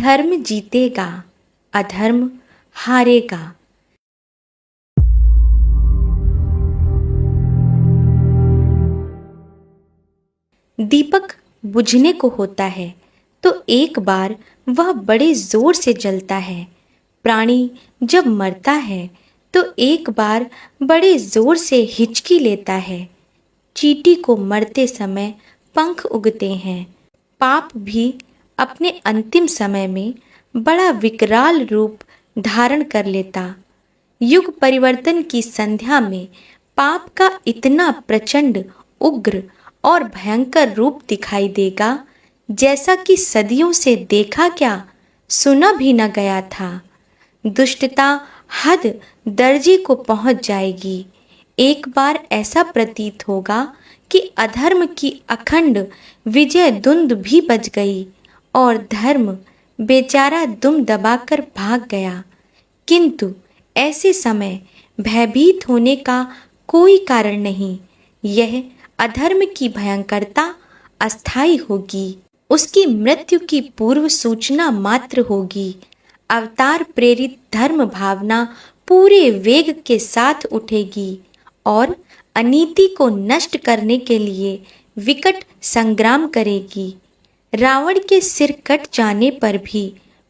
धर्म जीतेगा, अधर्म हारेगा। दीपक बुझने को होता है तो एक बार वह बड़े जोर से जलता है। प्राणी जब मरता है तो एक बार बड़े जोर से हिचकी लेता है। चींटी को मरते समय पंख उगते हैं। पाप भी अपने अंतिम समय में बड़ा विकराल रूप धारण कर लेता। युग परिवर्तन की संध्या में पाप का इतना प्रचंड, उग्र और भयंकर रूप दिखाई देगा जैसा कि सदियों से देखा क्या, सुना भी न गया था। दुष्टता हद दर्जे को पहुंच जाएगी। एक बार ऐसा प्रतीत होगा कि अधर्म की अखंड विजय धुंध भी बज गई और धर्म बेचारा दुम दबाकर भाग गया। किंतु ऐसे समय भयभीत होने का कोई कारण नहीं। यह अधर्म की भयंकरता अस्थायी होगी, उसकी मृत्यु की पूर्व सूचना मात्र होगी। अवतार प्रेरित धर्म भावना पूरे वेग के साथ उठेगी और अनीति को नष्ट करने के लिए विकट संग्राम करेगी। रावण के सिर कट जाने पर भी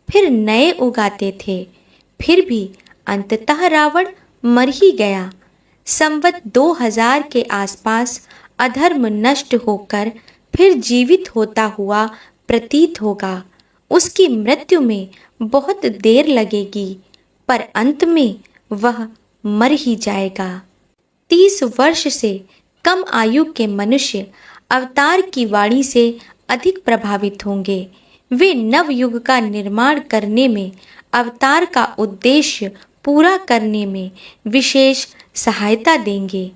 फिर नए उगाते थे, फिर भी अंततः रावण मर ही गया। संवत 2000 के आसपास अधर्म नष्ट होकर फिर जीवित होता हुआ प्रतीत होगा। उसकी मृत्यु में बहुत देर लगेगी, पर अंत में वह मर ही जाएगा। 30 वर्ष से कम आयु के मनुष्य अवतार की वाणी से अधिक प्रभावित होंगे। वे नव युग का निर्माण करने में, अवतार का उद्देश्य पूरा करने में विशेष सहायता देंगे।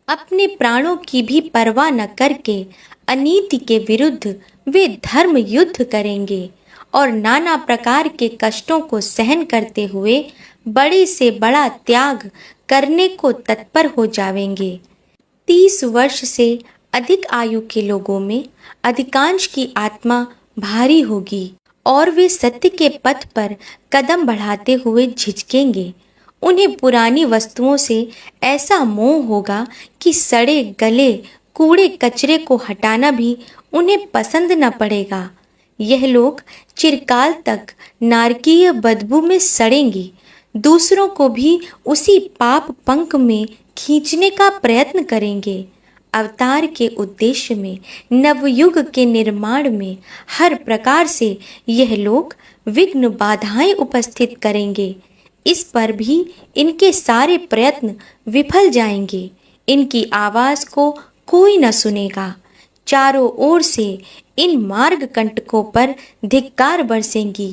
अपने प्राणों की भी परवाह न करके अनीति के विरुद्ध वे धर्म युद्ध करेंगे और नाना प्रकार के कष्टों को सहन करते हुए बड़े से बड़ा त्याग करने को तत्पर हो जावेंगे। 30 वर्ष से अधिक आयु के लोगों में अधिकांश की आत्मा भारी होगी और वे सत्य के पथ पर कदम बढ़ाते हुए झिझकेंगे। उन्हें पुरानी वस्तुओं से ऐसा मोह होगा कि सड़े गले कूड़े कचरे को हटाना भी उन्हें पसंद न पड़ेगा। यह लोग चिरकाल तक नारकीय बदबू में सड़ेंगे, दूसरों को भी उसी पाप पंख में खींचने का प्रयत्न करेंगे। अवतार के उद्देश्य में, नवयुग के निर्माण में हर प्रकार से यह लोग विघ्न बाधाएं उपस्थित करेंगे। इस पर भी इनके सारे प्रयत्न विफल जाएंगे। इनकी आवाज को कोई न सुनेगा। चारों ओर से इन मार्ग कंटकों पर धिक्कार बरसेंगी,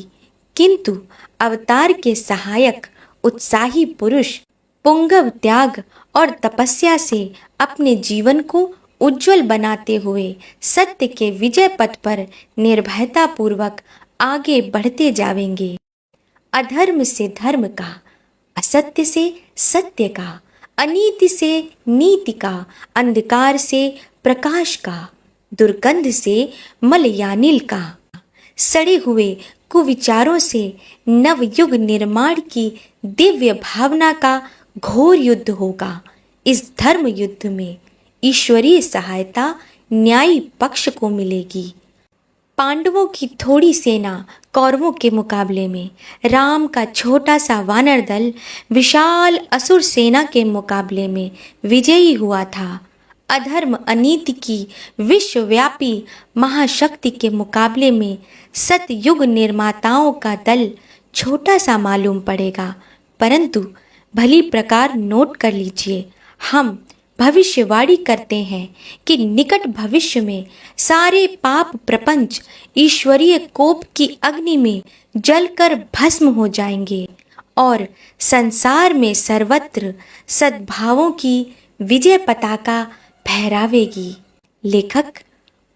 किंतु अवतार के सहायक उत्साही पुरुष पुंगव त्याग और तपस्या से अपने जीवन को उज्जवल बनाते हुए सत्य के विजय पथ पर निर्भयता पूर्वक आगे बढ़ते जावेंगे। अधर्म से धर्म का, असत्य से सत्य का, अनीति से नीति का, अंधकार से प्रकाश का, दुर्गंध से मलयानिल का, सड़े हुए कुविचारों से नवयुग निर्माण की दिव्य भावना का घोर युद्ध होगा। इस धर्म युद्ध में ईश्वरीय सहायता न्यायी पक्ष को मिलेगी। पांडवों की थोड़ी सेना कौरवों के मुकाबले में, राम का छोटा सा वानर दल विशाल असुर सेना के मुकाबले में विजयी हुआ था। अधर्म अनीति की विश्वव्यापी महाशक्ति के मुकाबले में सतयुग निर्माताओं का दल छोटा सा मालूम पड़ेगा, परंतु भली प्रकार नोट कर लीजिए, हम भविष्यवाणी करते हैं कि निकट भविष्य में सारे पाप प्रपंच ईश्वरीय कोप की अग्नि में जलकर भस्म हो जाएंगे और संसार में सर्वत्र सद्भावों की विजय पताका फहरावेगी। लेखक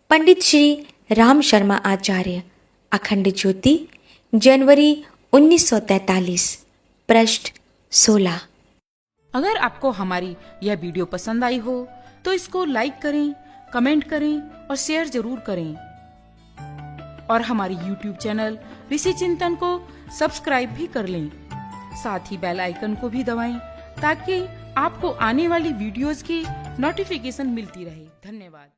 पंडित श्री राम शर्मा आचार्य, अखंड ज्योति, जनवरी 1943, पृष्ठ 16। अगर आपको हमारी यह वीडियो पसंद आई हो तो इसको लाइक करें, कमेंट करें और शेयर जरूर करें। और हमारे YouTube चैनल ऋषि चिंतन को सब्सक्राइब भी कर लें। साथ ही बेल आइकन को भी दबाएं ताकि आपको आने वाली वीडियोस की नोटिफिकेशन मिलती रहे। धन्यवाद।